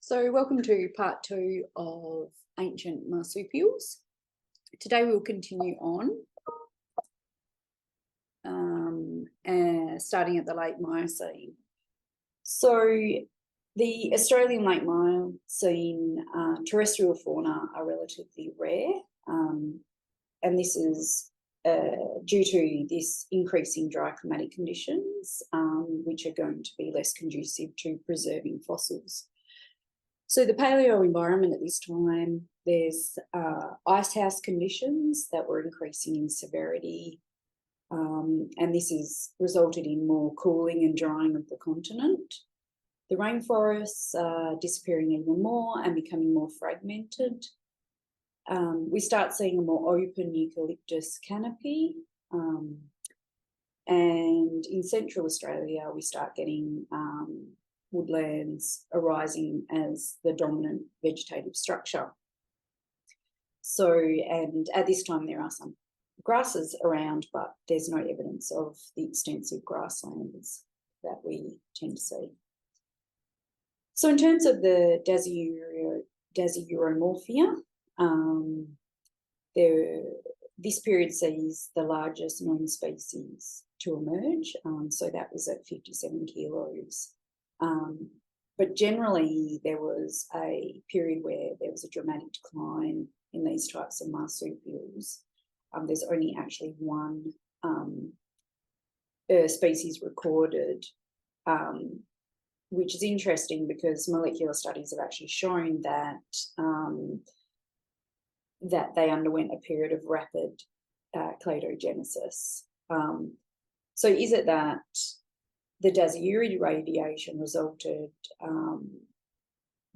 So welcome to part 2 of ancient marsupials. Today we'll continue on, starting at the late Miocene. So the Australian late Miocene terrestrial fauna are relatively rare, and this is due to this increasing dry climatic conditions, which are going to be less conducive to preserving fossils. So the paleo environment at this time, there's icehouse conditions that were increasing in severity, and this has resulted in more cooling and drying of the continent. The rainforests are disappearing even more and becoming more fragmented. We start seeing a more open eucalyptus canopy, and in Central Australia we start getting woodlands arising as the dominant vegetative structure. So, and at this time there are some grasses around, but there's no evidence of the extensive grasslands that we tend to see. So in terms of the Dasyuromorphia, this period sees the largest known species to emerge, so that was at 57 kilos. But generally there was a period where there was a dramatic decline in these types of marsupials. There's only actually one species recorded, which is interesting because molecular studies have actually shown that that they underwent a period of rapid cladogenesis. So is it that the Dasyuri radiation resulted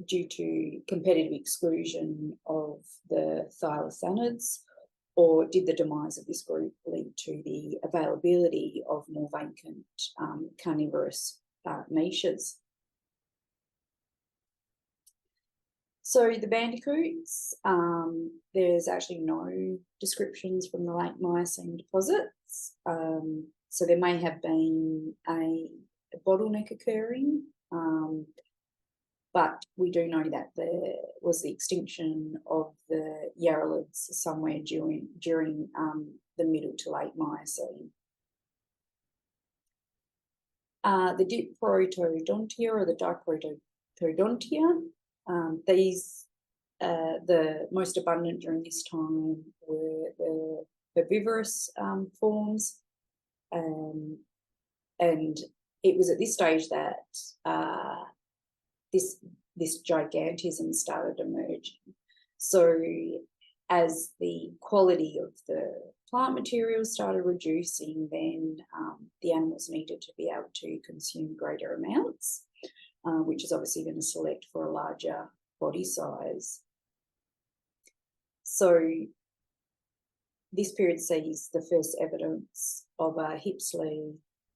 due to competitive exclusion of the thylacinids, or did the demise of this group lead to the availability of more vacant carnivorous niches? So the bandicoots, there's actually no descriptions from the late Miocene deposits. So there may have been a bottleneck occurring, but we do know that there was the extinction of the yarralids somewhere during the middle to late Miocene. The Diprotodontia or the Diprotodontia, these, the most abundant during this time were the herbivorous forms. And it was at this stage that this gigantism started emerging. So as the quality of the plant materials started reducing, then the animals needed to be able to consume greater amounts, which is obviously going to select for a larger body size. So this period sees the first evidence of a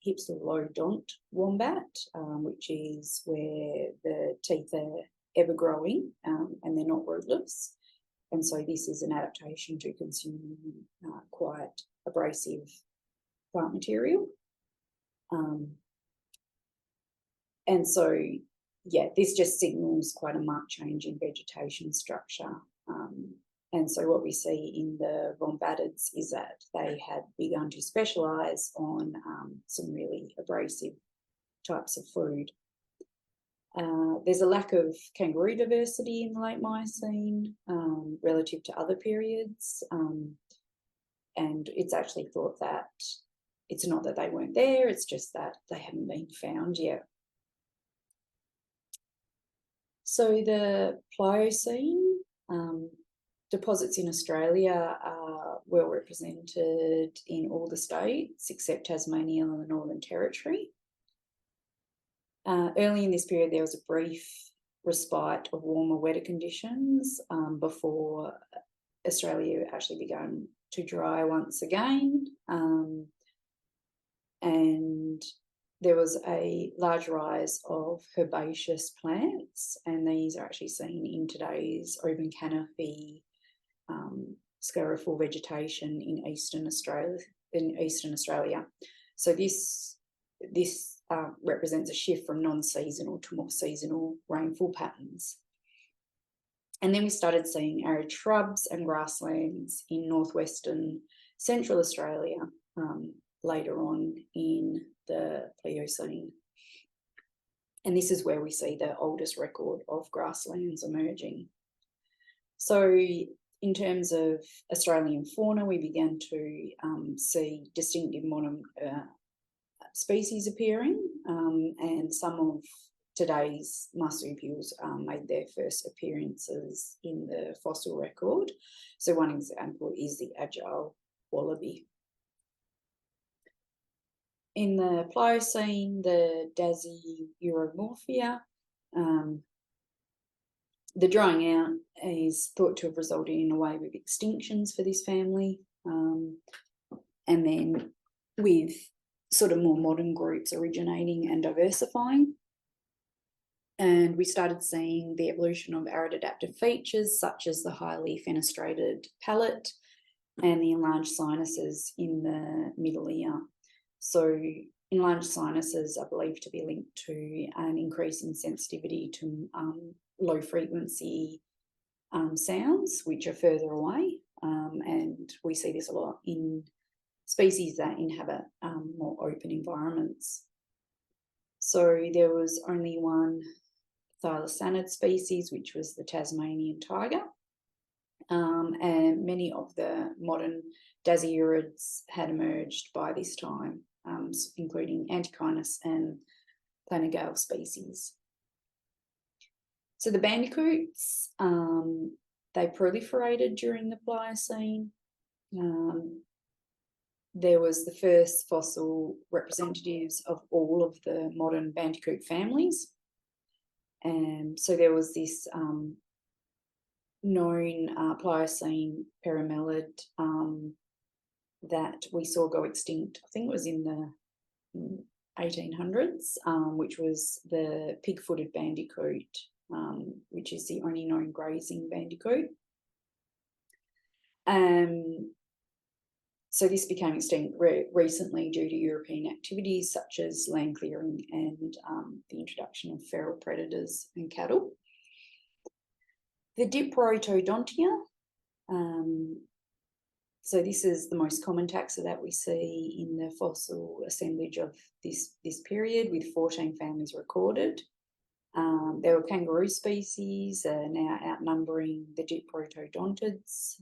hypsilodont wombat, which is where the teeth are ever growing and they're not rootless. And so this is an adaptation to consuming quite abrasive plant material. And so, yeah, this just signals quite a marked change in vegetation structure. And so what we see in the wombatids is that they had begun to specialise on some really abrasive types of food. There's a lack of kangaroo diversity in the late Miocene relative to other periods. And it's actually thought that it's not that they weren't there, it's just that they haven't been found yet. So the Pliocene, deposits in Australia are well represented in all the states except Tasmania and the Northern Territory. Early in this period there was a brief respite of warmer, wetter conditions before Australia actually began to dry once again, and there was a large rise of herbaceous plants, and these are actually seen in today's open canopy sclerophyll vegetation in Eastern Australia. So this represents a shift from non-seasonal to more seasonal rainfall patterns. And then we started seeing arid shrubs and grasslands in northwestern central Australia later on in the Pliocene. And this is where we see the oldest record of grasslands emerging. So in terms of Australian fauna, we began to see distinctive modern species appearing, and some of today's marsupials made their first appearances in the fossil record. So one example is the agile wallaby. In the Pliocene, the Dasyuromorphia, the drying out is thought to have resulted in a wave of extinctions for this family, and then with sort of more modern groups originating and diversifying. And we started seeing the evolution of arid adaptive features such as the highly fenestrated palate and the enlarged sinuses in the middle ear. So enlarged sinuses are believed to be linked to an increase in sensitivity to low frequency sounds, which are further away. And we see this a lot in species that inhabit more open environments. So there was only one thylacinid species, which was the Tasmanian tiger. And many of the modern dasyurids had emerged by this time, including Antechinus and Planigale species. So the bandicoots, they proliferated during the Pliocene. There was the first fossil representatives of all of the modern bandicoot families. And so there was this known Pliocene perimelid that we saw go extinct, I think it was in the 1800s, which was the pig-footed bandicoot, which is the only known grazing bandicoot. So this became extinct recently due to European activities such as land clearing and the introduction of feral predators and cattle. The Diprotodontia, so this is the most common taxa that we see in the fossil assemblage of this period, with 14 families recorded. There were kangaroo species now outnumbering the Diprotodontids,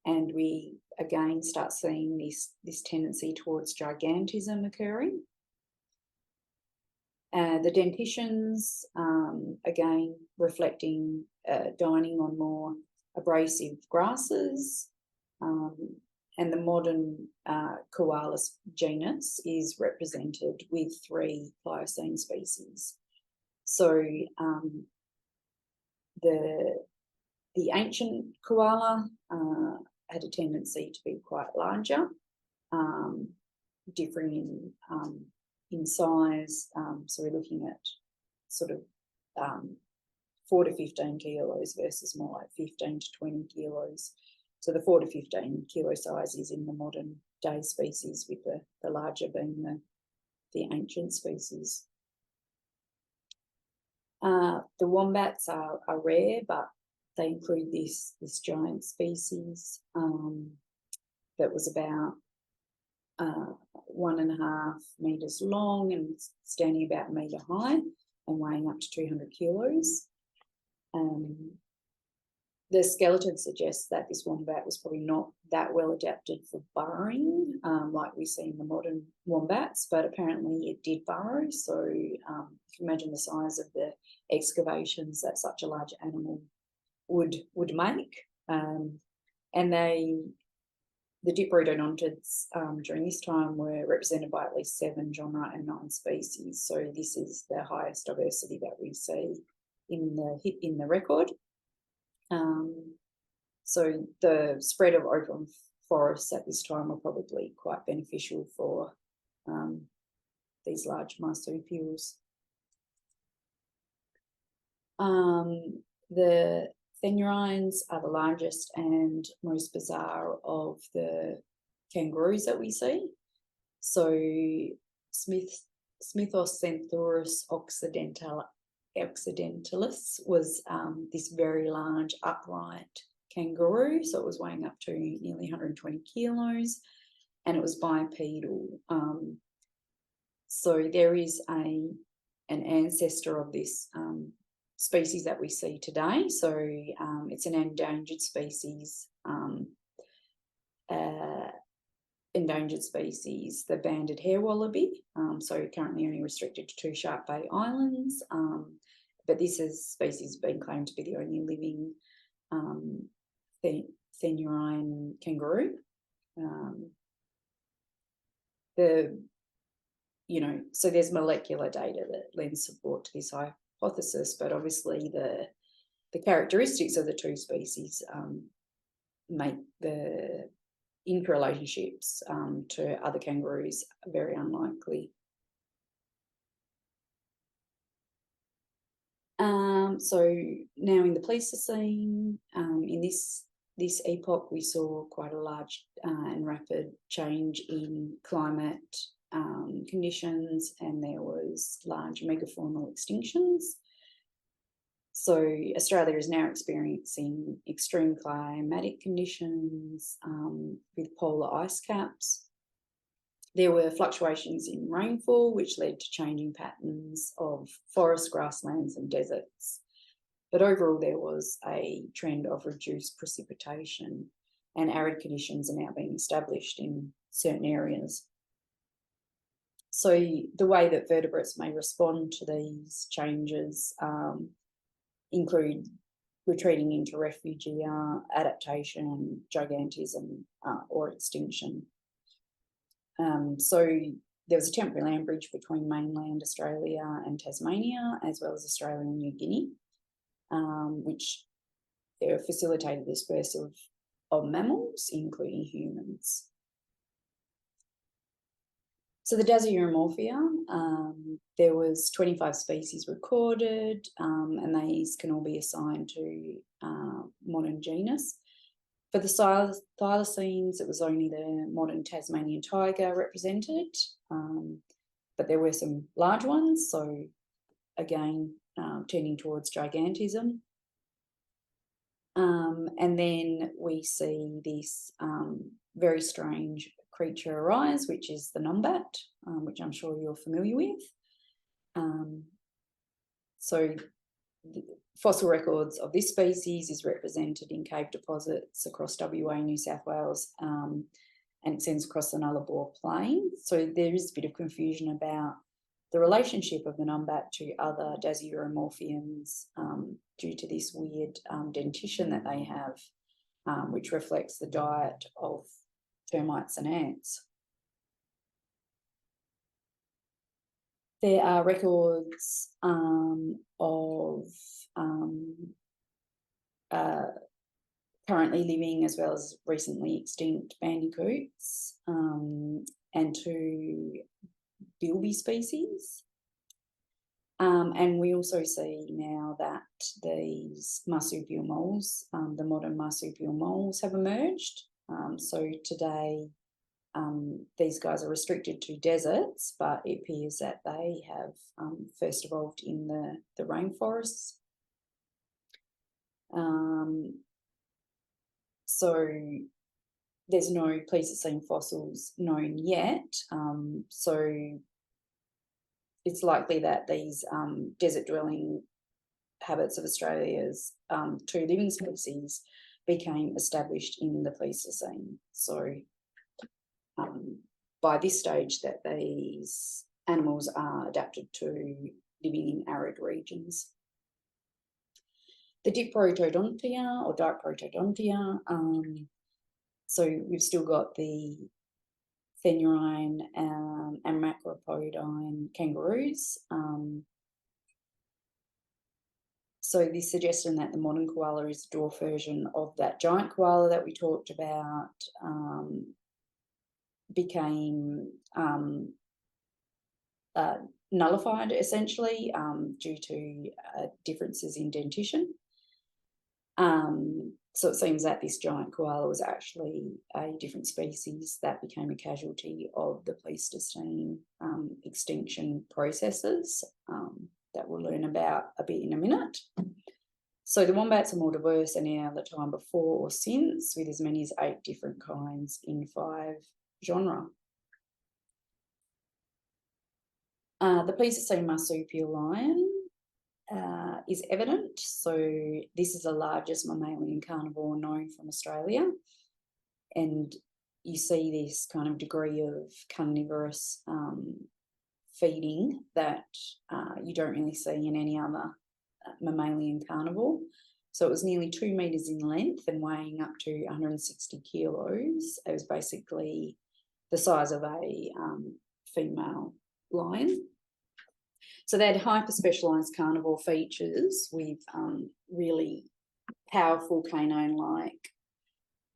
and we again start seeing this tendency towards gigantism occurring. The dentitions, again reflecting dining on more abrasive grasses, and the modern Koalas genus is represented with 3 Pliocene species. So the ancient koala had a tendency to be quite larger, differing in size. So we're looking at sort of 4 to 15 kilos versus more like 15 to 20 kilos. So the 4 to 15 kilo size is in the modern day species, with the larger being the ancient species. The wombats are rare, but they include this giant species that was about 1.5 meters long and standing about a meter high and weighing up to 200 kilos. The skeleton suggests that this wombat was probably not that well adapted for burrowing, like we see in the modern wombats, but apparently it did burrow. So you can imagine the size of the excavations that such a large animal would make. And the Diprotodontids during this time were represented by at least 7 genera and 9 species. So this is the highest diversity that we see in the record. So the spread of open forests at this time were probably quite beneficial for these large marsupials. The Thenurines are the largest and most bizarre of the kangaroos that we see. So Smithoscenthurus occidentalis occidentalis was this very large upright kangaroo. So it was weighing up to nearly 120 kilos, and it was bipedal. So there is an ancestor of this species that we see today. So it's an endangered species. The banded hair wallaby. So currently only restricted to 2 Shark Bay Islands. But this species has been claimed to be the only living thenurine kangaroo. So there's molecular data that lends support to this hypothesis, but obviously the characteristics of the two species make the interrelationships to other kangaroos very unlikely. So now in the Pleistocene, in this epoch, we saw quite a large and rapid change in climate conditions, and there was large megafaunal extinctions. So Australia is now experiencing extreme climatic conditions with polar ice caps. There were fluctuations in rainfall, which led to changing patterns of forests, grasslands and deserts. But overall, there was a trend of reduced precipitation, and arid conditions are now being established in certain areas. So the way that vertebrates may respond to these changes include retreating into refugia, adaptation, gigantism, or extinction. So there was a temporary land bridge between mainland Australia and Tasmania, as well as Australia and New Guinea, which facilitated the dispersal of mammals, including humans. So the Dasyuromorphia, there was 25 species recorded, and these can all be assigned to modern genus. For the thylacines, it was only the modern Tasmanian tiger represented, but there were some large ones, so again, tending towards gigantism. And then we see this very strange creature arise, which is the numbat, which I'm sure you're familiar with. So the fossil records of this species is represented in cave deposits across WA, New South Wales, and it extends across the Nullarbor Plain. So there is a bit of confusion about the relationship of the numbat to other Dasyuromorphians due to this weird dentition that they have, which reflects the diet of termites and ants. There are records of currently living as well as recently extinct bandicoots and 2 bilby species. And we also see now that these marsupial moles, the modern marsupial moles, have emerged. So today, these guys are restricted to deserts, but it appears that they have first evolved in the rainforests. So there's no Pleistocene fossils known yet. So it's likely that these desert-dwelling habits of Australia's 2 living species became established in the Pleistocene. So by this stage that these animals are adapted to living in arid regions. The Diprotodontia or Diprotodontia, so we've still got the thenurine and macropodine kangaroos. So this suggestion that the modern koala is a dwarf version of that giant koala that we talked about became nullified essentially due to differences in dentition. So it seems that this giant koala was actually a different species that became a casualty of the Pleistocene extinction processes. that we'll learn about a bit in a minute. So the wombats are more diverse than any other time before or since, with as many as 8 different kinds in 5 genera. The Pleistocene marsupial lion is evident. So this is the largest mammalian carnivore known from Australia. And you see this kind of degree of carnivorous feeding that you don't really see in any other mammalian carnivore. So it was nearly 2 metres in length and weighing up to 160 kilos. It was basically the size of a female lion. So they had hyper-specialised carnivore features with really powerful canine-like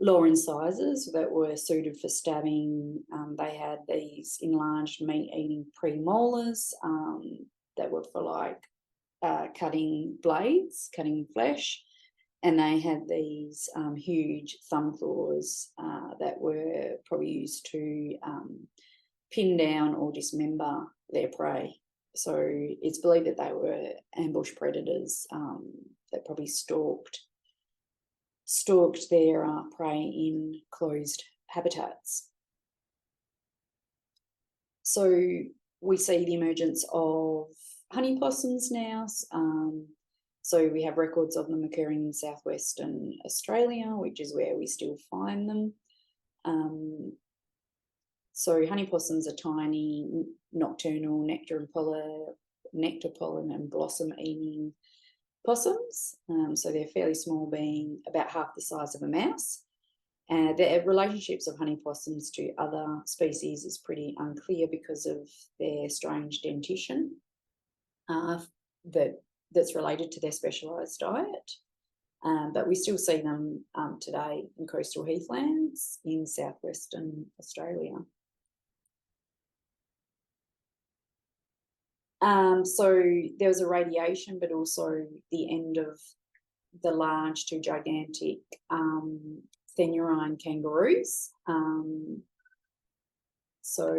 lower incisors that were suited for stabbing. They had these enlarged meat-eating premolars that were for like cutting blades, cutting flesh, and they had these huge thumb claws that were probably used to pin down or dismember their prey. So it's believed that they were ambush predators that probably stalked their prey in closed habitats. So we see the emergence of honey possums now. So we have records of them occurring in southwestern Australia, which is where we still find them. So honey possums are tiny, nocturnal, nectar, pollen and blossom eating possums. So they're fairly small, being about half the size of a mouse. The relationships of honey possums to other species is pretty unclear because of their strange dentition that's related to their specialised diet. But we still see them today in coastal heathlands in southwestern Australia. So there was a radiation, but also the end of the large to gigantic thenurine kangaroos. So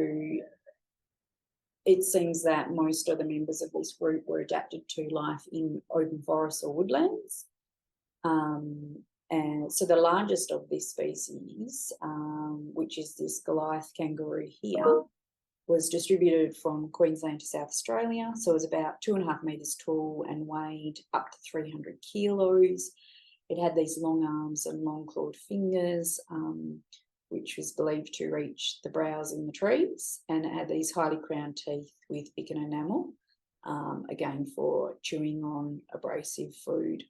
it seems that most of the members of this group were adapted to life in open forests or woodlands. And so the largest of this species, which is this Goliath kangaroo here, was distributed from Queensland to South Australia. So it was about 2.5 metres tall and weighed up to 300 kilos. It had these long arms and long clawed fingers, which was believed to reach the browse in the trees. And it had these highly crowned teeth with thickened enamel, again for chewing on abrasive food.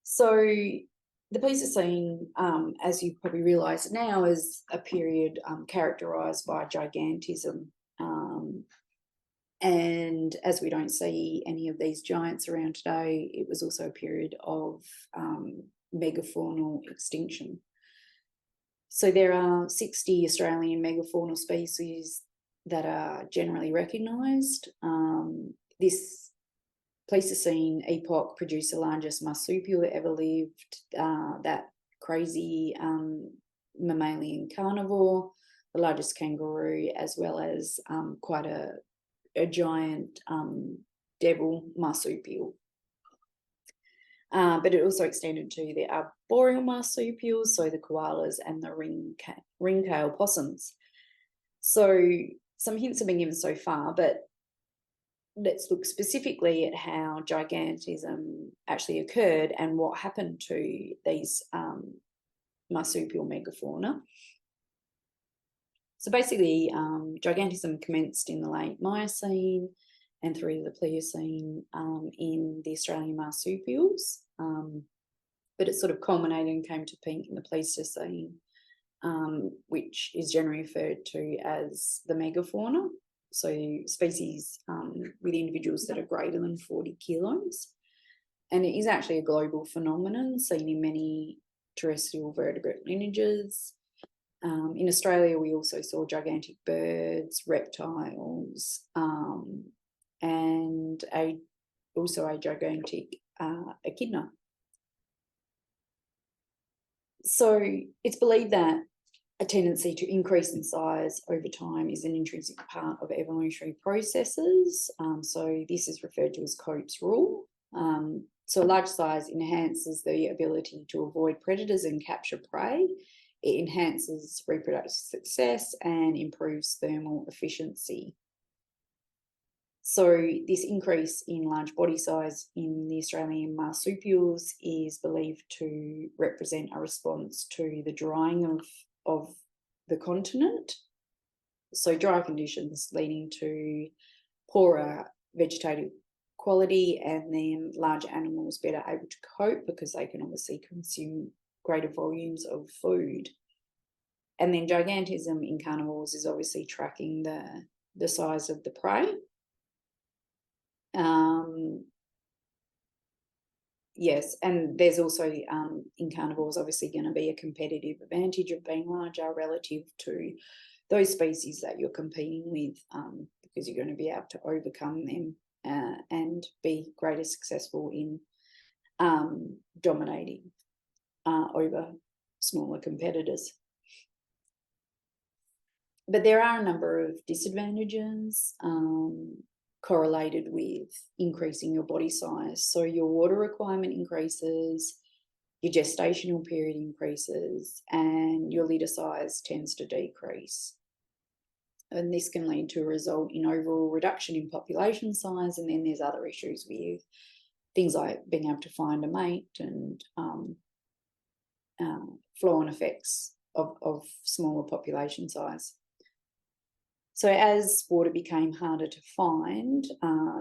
So the Pleistocene, as you probably realise now, is a period characterised by gigantism. And as we don't see any of these giants around today, it was also a period of megafaunal extinction. So there are 60 Australian megafaunal species that are generally recognised. This Pleistocene epoch produced the largest marsupial that ever lived, that crazy mammalian carnivore, the largest kangaroo, as well as quite a giant devil marsupial. But it also extended to the arboreal marsupials, so the koalas and the ring-tailed possums. So some hints have been given so far, but let's look specifically at how gigantism actually occurred and what happened to these marsupial megafauna. So basically, gigantism commenced in the late Miocene and through the Pliocene in the Australian marsupials, but it sort of culminated and came to peak in the Pleistocene, which is generally referred to as the megafauna. So species with individuals that are greater than 40 kilos. And it is actually a global phenomenon seen in many terrestrial vertebrate lineages. In Australia, we also saw gigantic birds, reptiles, and also a gigantic echidna. So it's believed that a tendency to increase in size over time is an intrinsic part of evolutionary processes. So this is referred to as Cope's rule. So a large size enhances the ability to avoid predators and capture prey. It enhances reproductive success and improves thermal efficiency. So this increase in large body size in the Australian marsupials is believed to represent a response to the drying of the continent. So dry conditions leading to poorer vegetative quality, and then large animals better able to cope because they can obviously consume greater volumes of food. And then gigantism in carnivores is obviously tracking the size of the prey. Yes, and there's also in carnivores obviously going to be a competitive advantage of being larger relative to those species that you're competing with, because you're going to be able to overcome them and be greater successful in dominating over smaller competitors. But there are a number of disadvantages correlated with increasing your body size. So your water requirement increases, your gestational period increases, and your litter size tends to decrease. And this can lead to a result in overall reduction in population size. And then there's other issues with things like being able to find a mate and flow-on effects of smaller population size. So as water became harder to find,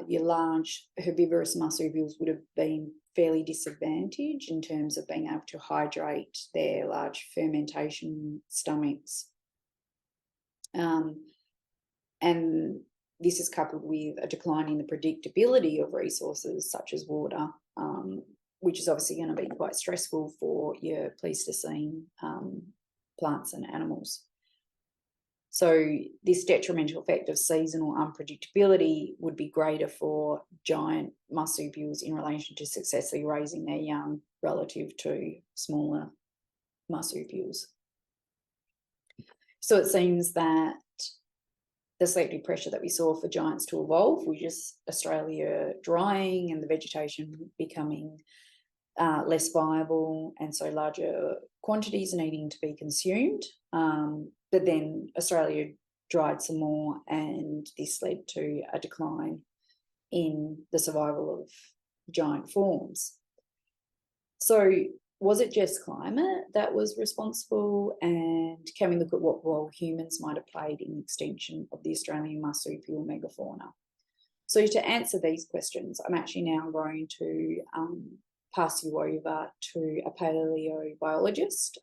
your large herbivorous marsupials would have been fairly disadvantaged in terms of being able to hydrate their large fermentation stomachs. And this is coupled with a decline in the predictability of resources such as water, which is obviously going to be quite stressful for your Pleistocene plants and animals. So this detrimental effect of seasonal unpredictability would be greater for giant marsupials in relation to successfully raising their young relative to smaller marsupials. So it seems that the selective pressure that we saw for giants to evolve was just Australia drying and the vegetation becoming less viable, and so larger quantities needing to be consumed. But then Australia dried some more, and this led to a decline in the survival of giant forms. So was it just climate that was responsible, and can we look at what role humans might have played in the extinction of the Australian marsupial megafauna? So to answer these questions, I'm actually now going to pass you over to a paleobiologist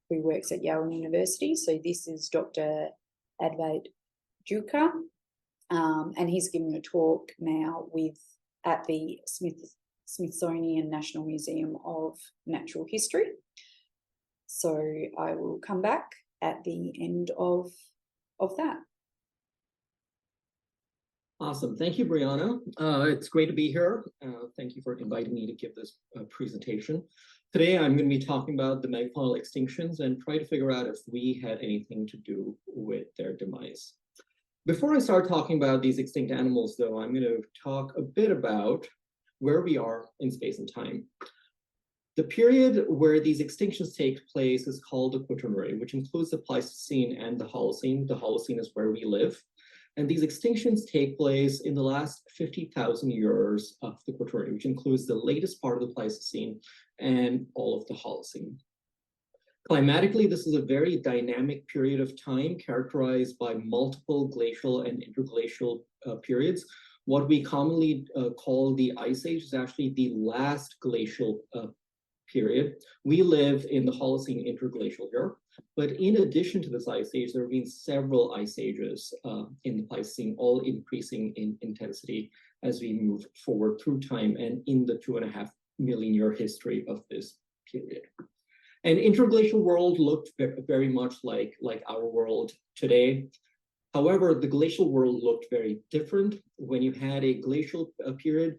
who works at Yale University. So this is Dr. Advait Juka, and he's giving a talk now at the Smithsonian National Museum of Natural History. So I will come back at the end of that. Awesome. Thank you, Brianna. It's great to be here. Thank you for inviting me to give this presentation. Today, I'm going to be talking about the megafaunal extinctions and try to figure out if we had anything to do with their demise. Before I start talking about these extinct animals, though, I'm going to talk a bit about where we are in space and time. The period where these extinctions take place is called the Quaternary, which includes the Pleistocene and the Holocene. The Holocene is where we live. And these extinctions take place in the last 50,000 years of the Quaternary, which includes the latest part of the Pleistocene and all of the Holocene. Climatically, this is a very dynamic period of time characterized by multiple glacial and interglacial periods. What we commonly call the Ice Age is actually the last glacial period. We live in the Holocene interglacial here, but in addition to this Ice Age, there have been several Ice Ages in the Pleistocene, all increasing in intensity as we move forward through time and in the 2.5 million year history of this period. And interglacial world looked very much like our world today. However, the glacial world looked very different. When you had a glacial period,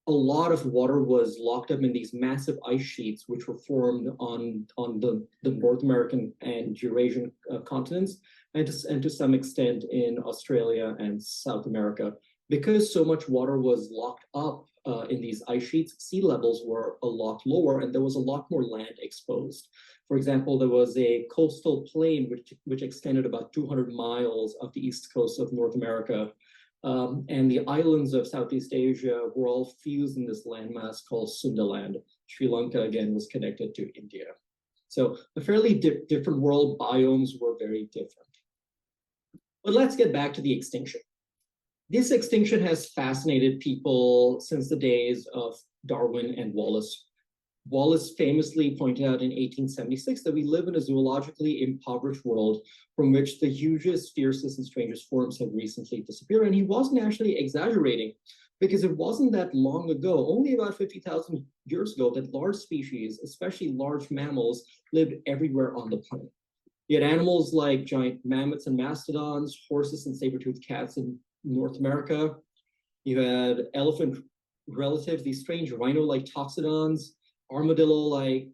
a lot of water was locked up in these massive ice sheets, which were formed on the North American and Eurasian continents, and to some extent in Australia and South America. Because so much water was locked up in these ice sheets, sea levels were a lot lower, and there was a lot more land exposed. For example, there was a coastal plain which extended about 200 miles of the east coast of North America. And the islands of Southeast Asia were all fused in this landmass called Sundaland. Sri Lanka, again, was connected to India. So a fairly different world. Biomes were very different. But let's get back to the extinction. This extinction has fascinated people since the days of Darwin and Wallace. Wallace famously pointed out in 1876 that we live in a zoologically impoverished world from which the hugest, fiercest, and strangest forms have recently disappeared. And he wasn't actually exaggerating, because it wasn't that long ago, only about 50,000 years ago, that large species, especially large mammals, lived everywhere on the planet. You had animals like giant mammoths and mastodons, horses and saber-toothed cats in North America. You had elephant relatives, these strange rhino-like toxodons, armadillo-like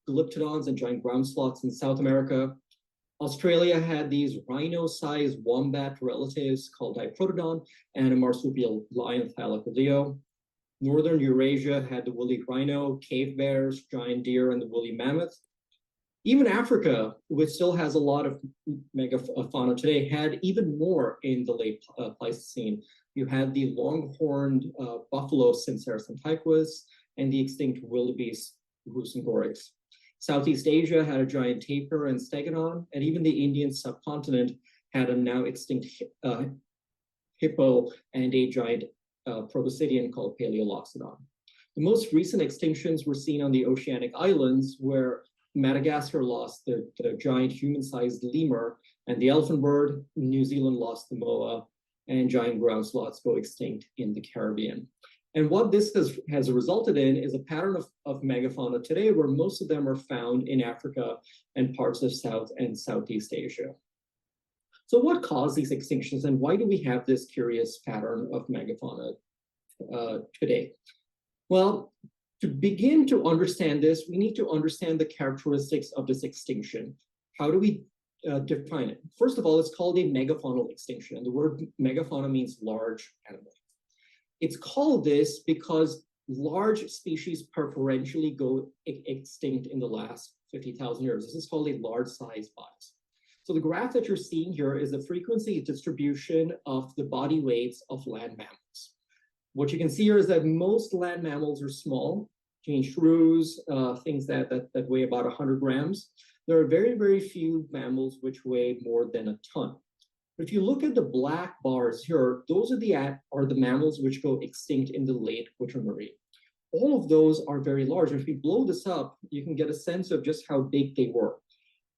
glyptodons and giant ground sloths in South America. Australia had these rhino-sized wombat relatives called diprotodon and a marsupial lion, thylacoleo. Northern Eurasia had the woolly rhino, cave bears, giant deer, and the woolly mammoth. Even Africa, which still has a lot of megafauna today, had even more in the late Pleistocene. You had the longhorned buffalo, Cincerus antiguus, and the extinct wildebeest, Rhusingoryx. Southeast Asia had a giant tapir and stegodon, and even the Indian subcontinent had a now extinct hippo and a giant proboscidean called Paleoloxodon. The most recent extinctions were seen on the oceanic islands, where Madagascar lost the giant human-sized lemur and the elephant bird. New Zealand lost the moa, and giant ground sloths go extinct in the Caribbean. And what this has resulted in is a pattern of megafauna today, where most of them are found in Africa and parts of South and Southeast Asia. So what caused these extinctions, and why do we have this curious pattern of megafauna today? Well, to begin to understand this, we need to understand the characteristics of this extinction. How do we define it? First of all, it's called a megafaunal extinction, and the word megafauna means large animal. It's called this because large species preferentially go extinct in the last 50,000 years. This is called a large size bias. So the graph that you're seeing here is the frequency distribution of the body weights of land mammals. What you can see here is that most land mammals are small, giant shrews, things that weigh about 100 grams. There are very, very few mammals which weigh more than a ton. If you look at the black bars here, those are the mammals which go extinct in the late Quaternary. All of those are very large. And if we blow this up, you can get a sense of just how big they were.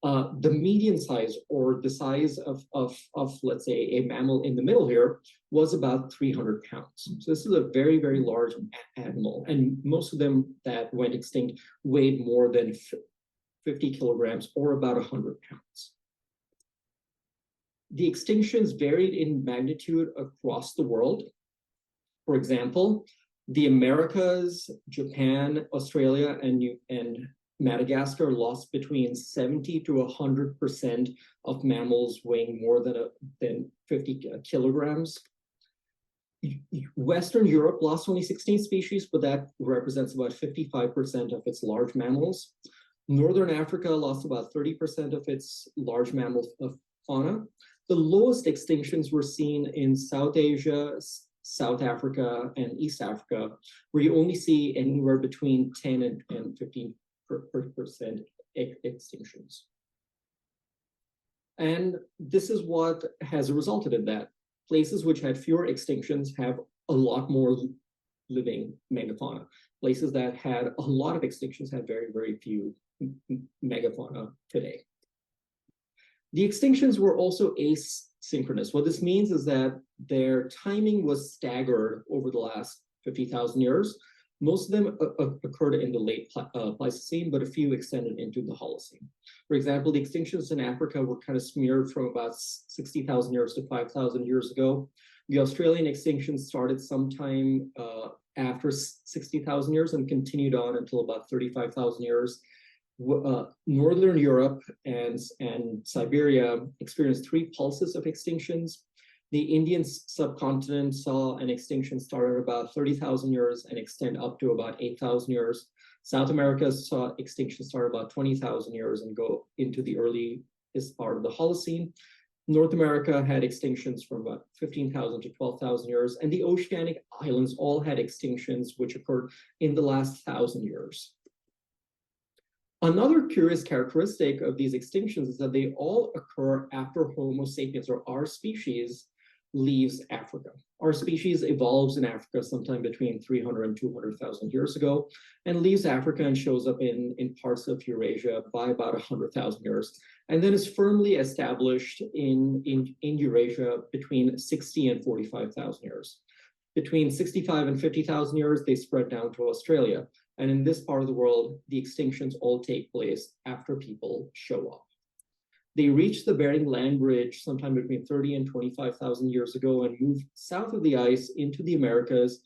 The median size, or the size of let's say a mammal in the middle here, was about 300 pounds. So this is a very, very large animal. And most of them that went extinct weighed more than 50 kilograms, or about 100 pounds. The extinctions varied in magnitude across the world. For example, the Americas, Japan, Australia, and Madagascar lost between 70 to 100% of mammals weighing more than 50 kilograms. Western Europe lost only 16 species, but that represents about 55% of its large mammals. Northern Africa lost about 30% of its large mammal fauna. The lowest extinctions were seen in South Asia, South Africa, and East Africa, where you only see anywhere between 10 and 15% extinctions. And this is what has resulted in that. Places which had fewer extinctions have a lot more living megafauna. Places that had a lot of extinctions have very, very few megafauna today. The extinctions were also asynchronous. What this means is that their timing was staggered over the last 50,000 years. Most of them occurred in the late Pleistocene, but a few extended into the Holocene. For example, the extinctions in Africa were kind of smeared from about 60,000 years to 5,000 years ago. The Australian extinction started sometime after 60,000 years and continued on until about 35,000 years. Northern Europe and Siberia experienced 3 pulses of extinctions. The Indian subcontinent saw an extinction start at about 30,000 years and extend up to about 8,000 years. South America saw extinction start about 20,000 years and go into the earliest part of the Holocene. North America had extinctions from about 15,000 to 12,000 years, and the oceanic islands all had extinctions which occurred in the last 1,000 years. Another curious characteristic of these extinctions is that they all occur after Homo sapiens, or our species, leaves Africa. Our species evolves in Africa sometime between 300 and 200,000 years ago, and leaves Africa and shows up in parts of Eurasia by about 100,000 years, and then is firmly established in Eurasia between 60 and 45,000 years. Between 65 and 50,000 years, they spread down to Australia. And in this part of the world, the extinctions all take place after people show up. They reached the Bering Land Bridge sometime between 30 and 25,000 years ago and moved south of the ice into the Americas,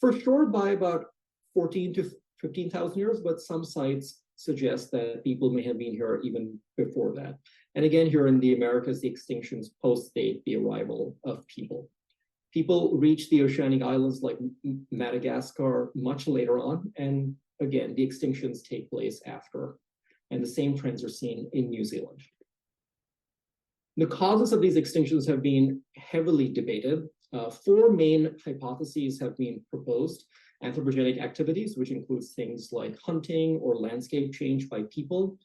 for sure by about 14 to 15,000 years, but some sites suggest that people may have been here even before that. And again, here in the Americas, the extinctions post-date the arrival of people. People reached the oceanic islands like Madagascar much later on, and again, the extinctions take place after, and the same trends are seen in New Zealand. The causes of these extinctions have been heavily debated. 4 main hypotheses have been proposed. Anthropogenic activities, which includes things like hunting or landscape change by people,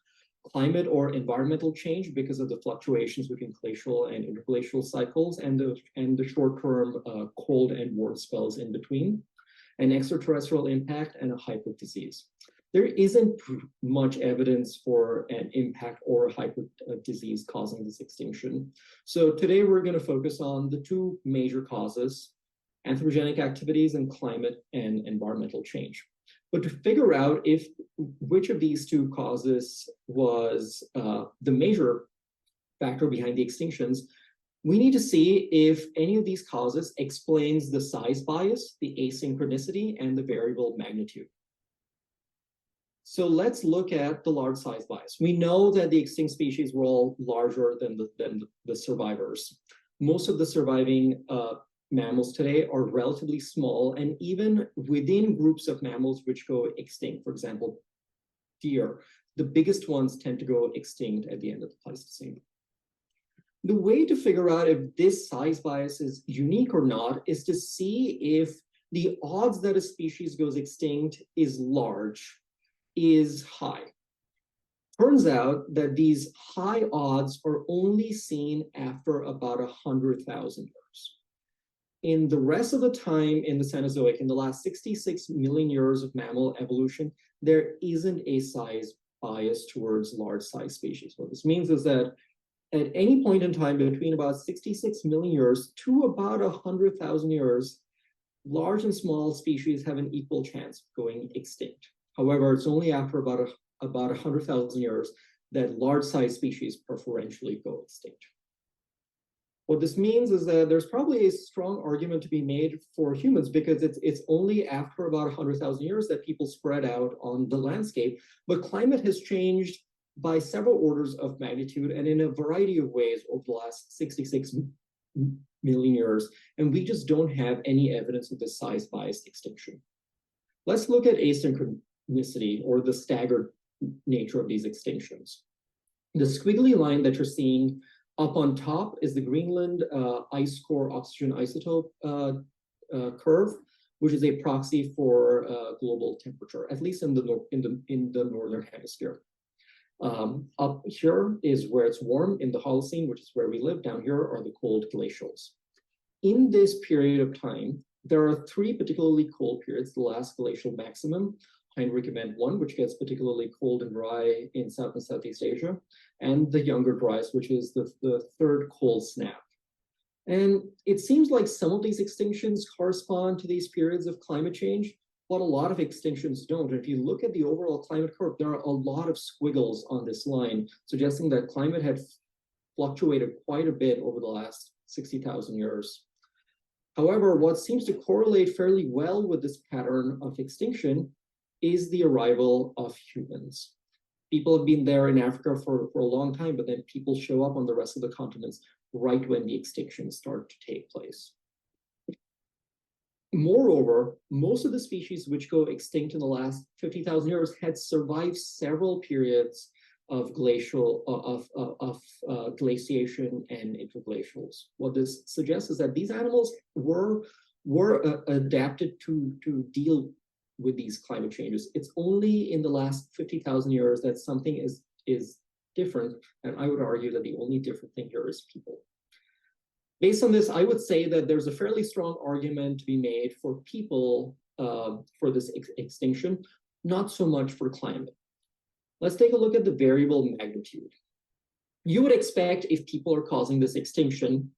climate or environmental change because of the fluctuations between glacial and interglacial cycles, and the short-term cold and warm spells in between, an extraterrestrial impact, and a hyper disease. There isn't much evidence for an impact or a hyper disease causing this extinction. So today we're going to focus on the 2 major causes: anthropogenic activities and climate and environmental change. But to figure out which of these 2 causes was the major factor behind the extinctions, we need to see if any of these causes explains the size bias, the asynchronicity, and the variable magnitude. So let's look at the large size bias. We know that the extinct species were all larger than the survivors. Most of the surviving mammals today are relatively small, and even within groups of mammals which go extinct, for example, deer, the biggest ones tend to go extinct at the end of the Pleistocene. The way to figure out if this size bias is unique or not is to see if the odds that a species goes extinct is large, is high. Turns out that these high odds are only seen after about 100,000 years. In the rest of the time in the Cenozoic, in the last 66 million years of mammal evolution, there isn't a size bias towards large size species. What this means is that at any point in time between about 66 million years to about 100,000 years, large and small species have an equal chance of going extinct. However, it's only after about 100,000 years that large size species preferentially go extinct. What this means is that there's probably a strong argument to be made for humans, because it's only after about 100,000 years that people spread out on the landscape, but climate has changed by several orders of magnitude and in a variety of ways over the last 66 million years, and we just don't have any evidence of this size biased extinction. Let's look at asynchronicity, or the staggered nature of these extinctions. The squiggly line that you're seeing up on top is the Greenland ice core oxygen isotope curve, which is a proxy for global temperature, at least in the northern hemisphere. Up here is where it's warm in the Holocene, which is where we live. Down here are the cold glacials. In this period of time, there are 3 particularly cold periods: the last glacial maximum, Heinrich Event 1, which gets particularly cold and dry in South and Southeast Asia, and the Younger Dryas, which is the 3rd cold snap. And it seems like some of these extinctions correspond to these periods of climate change, but a lot of extinctions don't. And if you look at the overall climate curve, there are a lot of squiggles on this line, suggesting that climate had fluctuated quite a bit over the last 60,000 years. However, what seems to correlate fairly well with this pattern of extinction is the arrival of humans. People have been there in Africa for a long time, but then people show up on the rest of the continents right when the extinctions start to take place. Moreover, most of the species which go extinct in the last 50,000 years had survived several periods of glaciation and interglacials. What this suggests is that these animals were adapted to deal with these climate changes. It's only in the last 50,000 years that something is different, and I would argue that the only different thing here is people. Based on this, I would say that there's a fairly strong argument to be made for people for this extinction, not so much for climate. Let's take a look at the variable magnitude. You would expect, if people are causing this extinction,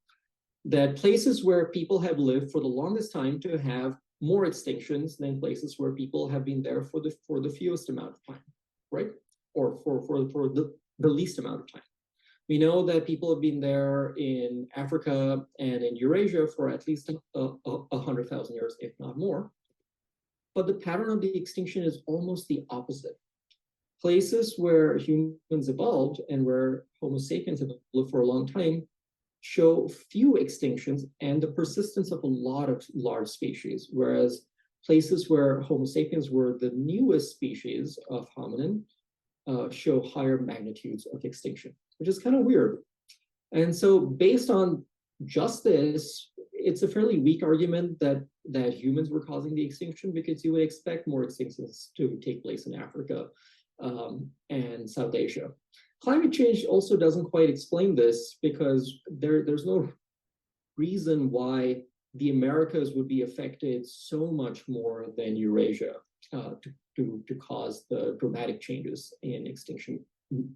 that places where people have lived for the longest time to have more extinctions than places where people have been there for the fewest amount of time, right? Or for the least amount of time. We know that people have been there in Africa and in Eurasia for at least 100,000 years, if not more. But the pattern of the extinction is almost the opposite. Places where humans evolved and where Homo sapiens have lived for a long time show few extinctions and the persistence of a lot of large species, whereas places where Homo sapiens were the newest species of hominin show higher magnitudes of extinction, which is kind of weird. And so based on just this, it's a fairly weak argument that humans were causing the extinction, because you would expect more extinctions to take place in Africa and South Asia. Climate change also doesn't quite explain this, because there's no reason why the Americas would be affected so much more than Eurasia to cause the dramatic changes in extinction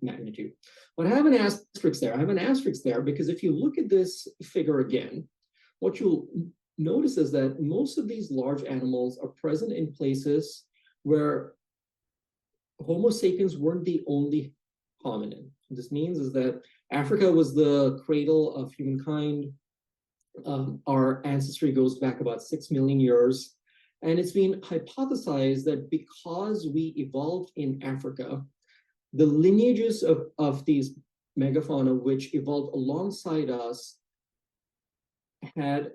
magnitude. But I have an asterisk there. I have an asterisk there because if you look at this figure again, what you'll notice is that most of these large animals are present in places where Homo sapiens weren't the only hominin. What this means is that Africa was the cradle of humankind. Our ancestry goes back about 6 million years. And it's been hypothesized that because we evolved in Africa, the lineages of these megafauna which evolved alongside us had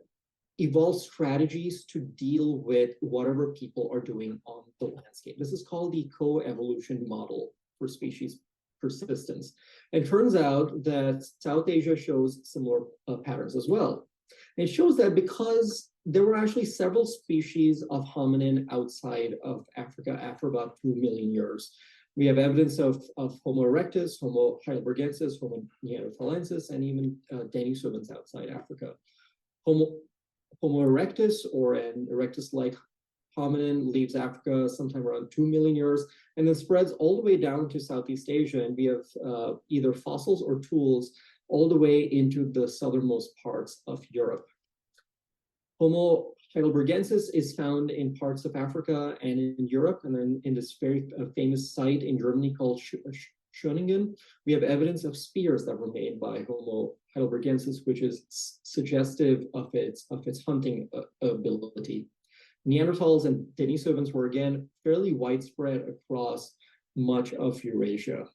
evolved strategies to deal with whatever people are doing on the landscape. This is called the co-evolution model for species persistence. It turns out that South Asia shows similar patterns as well. And it shows that because there were actually several species of hominin outside of Africa after about 2 million years. We have evidence of Homo erectus, Homo heidelbergensis, Homo neanderthalensis, and even Denisovans outside Africa. Homo erectus, or an erectus-like hominin, leaves Africa sometime around 2 million years, and then spreads all the way down to Southeast Asia, and we have either fossils or tools all the way into the southernmost parts of Europe. Homo heidelbergensis is found in parts of Africa and in Europe, and then in this very famous site in Germany called Schöningen, we have evidence of spears that were made by Homo heidelbergensis, which is suggestive of its hunting ability. Neanderthals and Denisovans were again fairly widespread across much of Eurasia.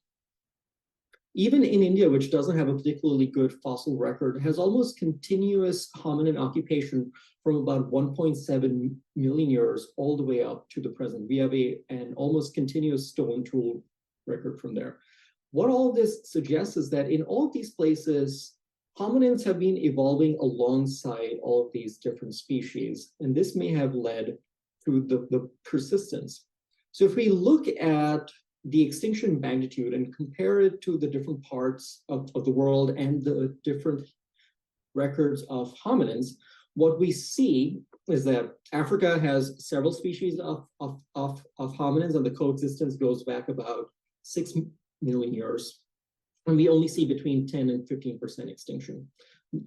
Even in India, which doesn't have a particularly good fossil record, has almost continuous hominin occupation from about 1.7 million years all the way up to the present. We have an almost continuous stone tool record from there. What all of this suggests is that in all of these places, hominins have been evolving alongside all of these different species, and this may have led to the persistence. So if we look at the extinction magnitude and compare it to the different parts of the world and the different records of hominins, what we see is that Africa has several species of hominins, and the coexistence goes back about 6 million years. And we only see between 10 and 15% extinction.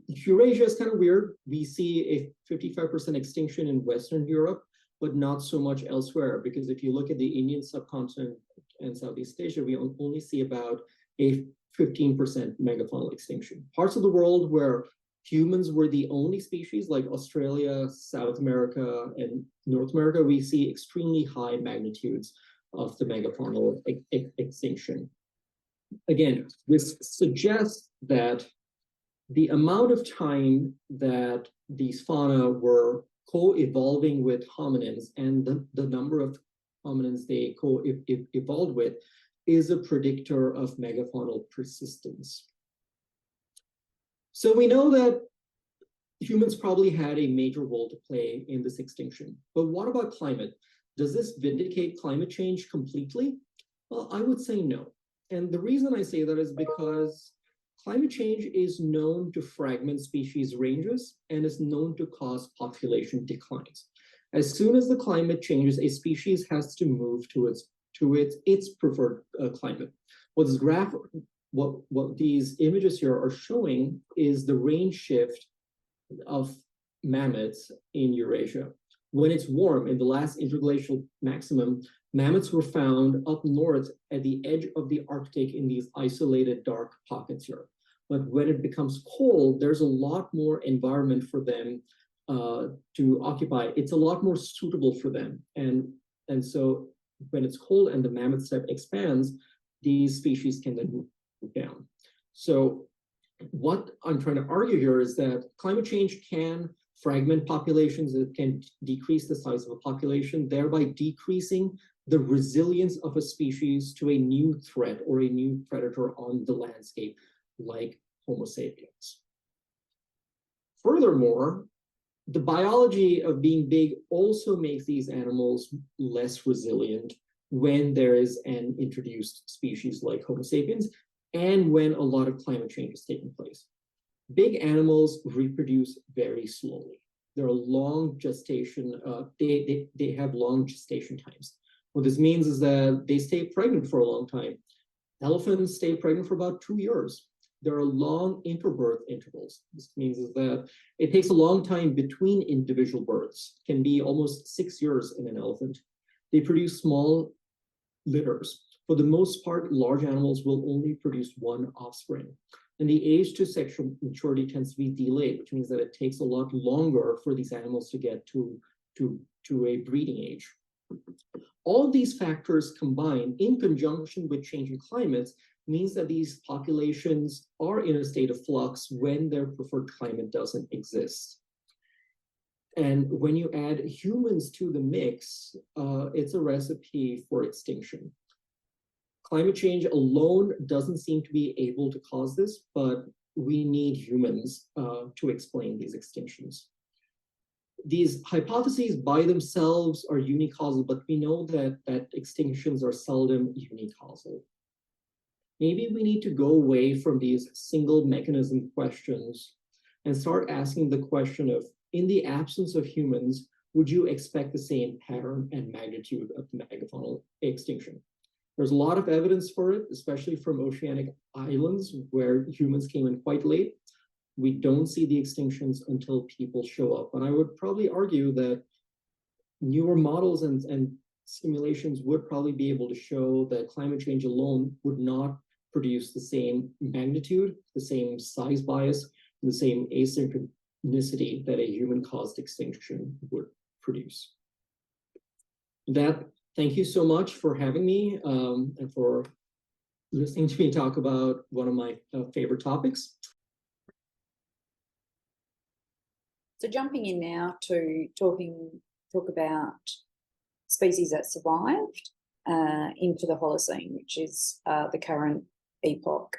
Eurasia is kind of weird. We see a 55% extinction in Western Europe, but not so much elsewhere, because if you look at the Indian subcontinent and Southeast Asia, we only see about a 15% megafaunal extinction. Parts of the world where humans were the only species, like Australia, South America, and North America, we see extremely high magnitudes of the megafaunal extinction. Again, this suggests that the amount of time that these fauna were co-evolving with hominins and the number of hominins they co-evolved with is a predictor of megafaunal persistence. So we know that humans probably had a major role to play in this extinction. But what about climate? Does this vindicate climate change completely? Well, I would say no. And the reason I say that is because climate change is known to fragment species ranges and is known to cause population declines. As soon as the climate changes, a species has to move to its preferred climate. What these images here are showing is the range shift of mammoths in Eurasia. When it's warm, in the last interglacial maximum, mammoths were found up north at the edge of the Arctic in these isolated dark pockets here. But when it becomes cold, there's a lot more environment for them to occupy. It's a lot more suitable for them. And so when it's cold and the mammoth steppe expands, these species can then move down. So what I'm trying to argue here is that climate change can fragment populations, it can decrease the size of a population, thereby decreasing the resilience of a species to a new threat or a new predator on the landscape, like Homo sapiens. Furthermore, the biology of being big also makes these animals less resilient when there is an introduced species like Homo sapiens and when a lot of climate change is taking place. Big animals reproduce very slowly. There are long gestation, they have long gestation times. What this means is that they stay pregnant for a long time. Elephants stay pregnant for about 2 years. There are long interbirth intervals. This means is that it takes a long time between individual births, can be almost 6 years in an elephant. They produce small litters. For the most part, large animals will only produce one offspring. And the age to sexual maturity tends to be delayed, which means that it takes a lot longer for these animals to get to a breeding age. All of these factors combined in conjunction with changing climates means that these populations are in a state of flux when their preferred climate doesn't exist. And when you add humans to the mix, it's a recipe for extinction. Climate change alone doesn't seem to be able to cause this, but we need humans to explain these extinctions. These hypotheses by themselves are unicausal, but we know that extinctions are seldom unicausal. Maybe we need to go away from these single mechanism questions and start asking the question of, in the absence of humans, would you expect the same pattern and magnitude of megafaunal extinction? There's a lot of evidence for it, especially from oceanic islands where humans came in quite late. We don't see the extinctions until people show up. And I would probably argue that newer models and simulations would probably be able to show that climate change alone would not produce the same magnitude, the same size bias, the same asynchronicity that a human-caused extinction would produce. Thank you so much for having me and for listening to me talk about one of my favorite topics. So jumping in now to talk about species that survived into the Holocene, which is the current epoch.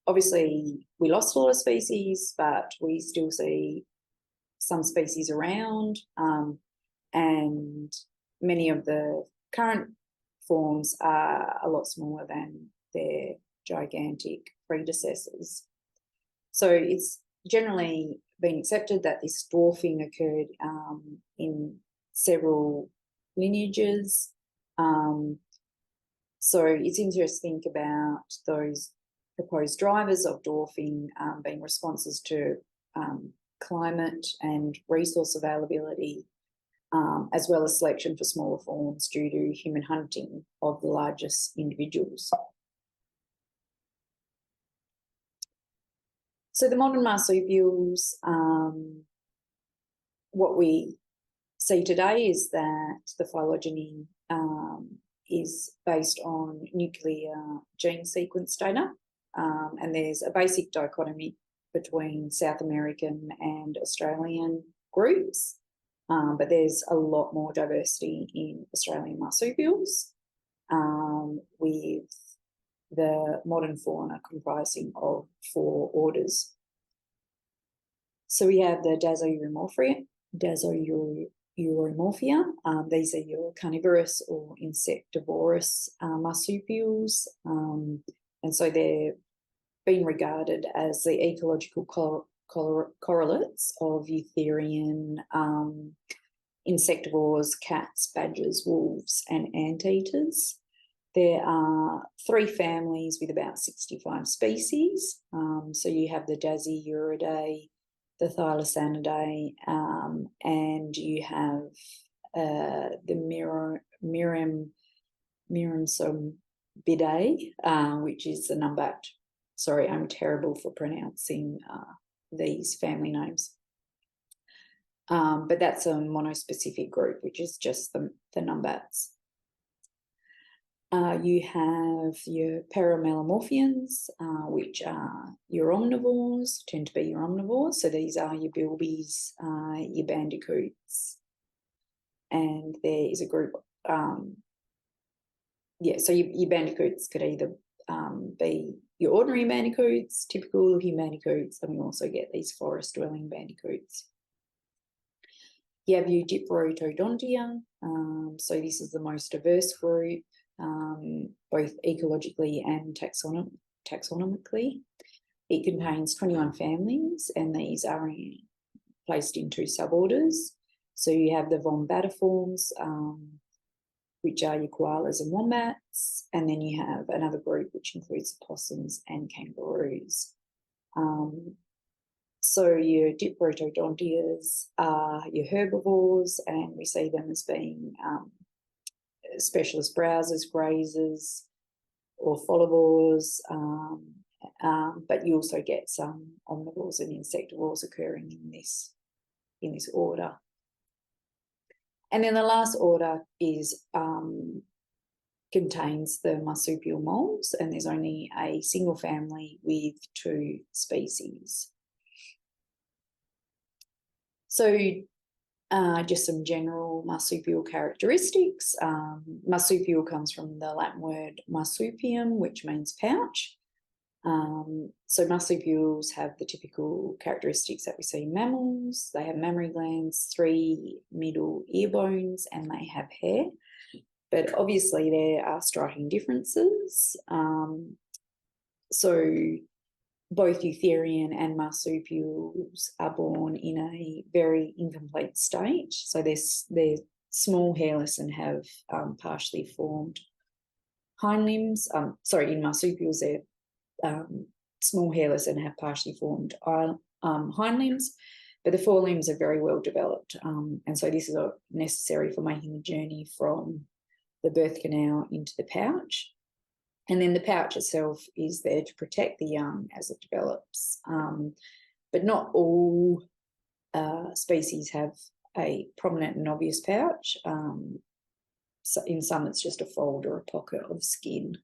Obviously, we lost a lot of species, but we still see some species around, and many of the current forms are a lot smaller than their gigantic predecessors. So it's generally been accepted that this dwarfing occurred in several lineages. So it's interesting to think about those proposed drivers of dwarfing being responses to climate and resource availability, as well as selection for smaller forms due to human hunting of the largest individuals. So the modern marsupials, what we see today is that the phylogeny is based on nuclear gene sequence data, and there's a basic dichotomy between South American and Australian groups, but there's a lot more diversity in Australian marsupials, with the modern fauna comprising of 4 orders. So we have the Dasyuromorphia. These are your carnivorous or insectivorous marsupials, and so they're been regarded as the ecological correlates of eutherian insectivores, cats, badgers, wolves, and anteaters. There are 3 families with about 65 species. So you have the Dasyuridae, the Thylacinidae, and you have the Myrmidsobidae, which is the numbat. Sorry, I'm terrible for pronouncing these family names. But that's a monospecific group, which is just the numbats. You have your paramelomorphians, which are your omnivores, tend to be your omnivores. So these are your bilbies, your bandicoots. And there is a group, so your bandicoots could either be your ordinary bandicoots, typical humanticoots, and we also get these forest-dwelling bandicoots. You have your Diprotodontia, so this is the most diverse group, both ecologically and taxonomically. It contains 21 families, and these are placed in 2 suborders. So you have the Vombatiforms, which are your koalas and wombats, and then you have another group which includes opossums and kangaroos. So your Diprotodontias are your herbivores, and we see them as being specialist browsers, grazers, or folivores, but you also get some omnivores and insectivores occurring in this order. And then the last order is contains the marsupial moles, and there's only a single family with 2 species. So just some general marsupial characteristics. Marsupial comes from the Latin word marsupium, which means pouch. So marsupials have the typical characteristics that we see in mammals. They have mammary glands, 3 middle ear bones, and they have hair. But obviously there are striking differences. So both eutherian and marsupials are born in a very incomplete state. So they're small, hairless, and have partially formed hind limbs. In marsupials, they're small, hairless, and have partially formed hind limbs, but the forelimbs are very well developed. And so this is necessary for making the journey from the birth canal into the pouch. And then the pouch itself is there to protect the young as it develops. But not all species have a prominent and obvious pouch. So in some, it's just a fold or a pocket of skin.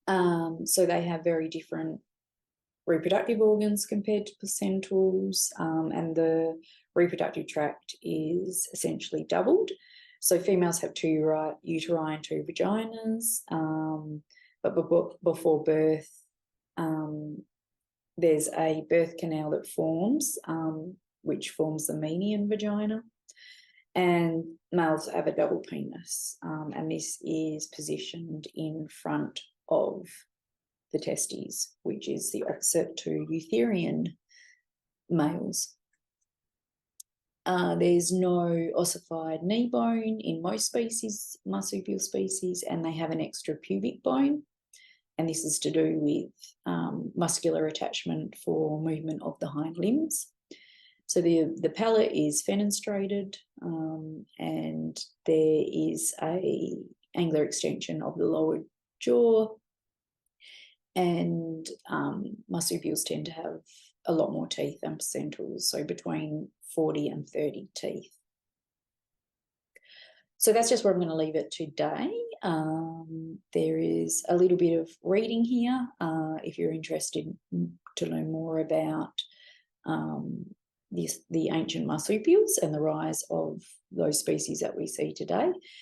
So they have very different reproductive organs compared to placentals, and the reproductive tract is essentially doubled. So females have 2 uteri and 2 vaginas, but before birth, there's a birth canal that forms, which forms the median vagina, and males have a double penis, and this is positioned in front of the testes, which is the opposite to eutherian males. There's no ossified knee bone in most species, marsupial species, and they have an extra pubic bone, and this is to do with muscular attachment for movement of the hind limbs. So the palate is fenestrated, and there is a angular extension of the lower jaw, and marsupials tend to have a lot more teeth than placentals, so between 40 and 30 teeth. So that's just where I'm going to leave it today. There is a little bit of reading here if you're interested to learn more about the ancient marsupials and the rise of those species that we see today.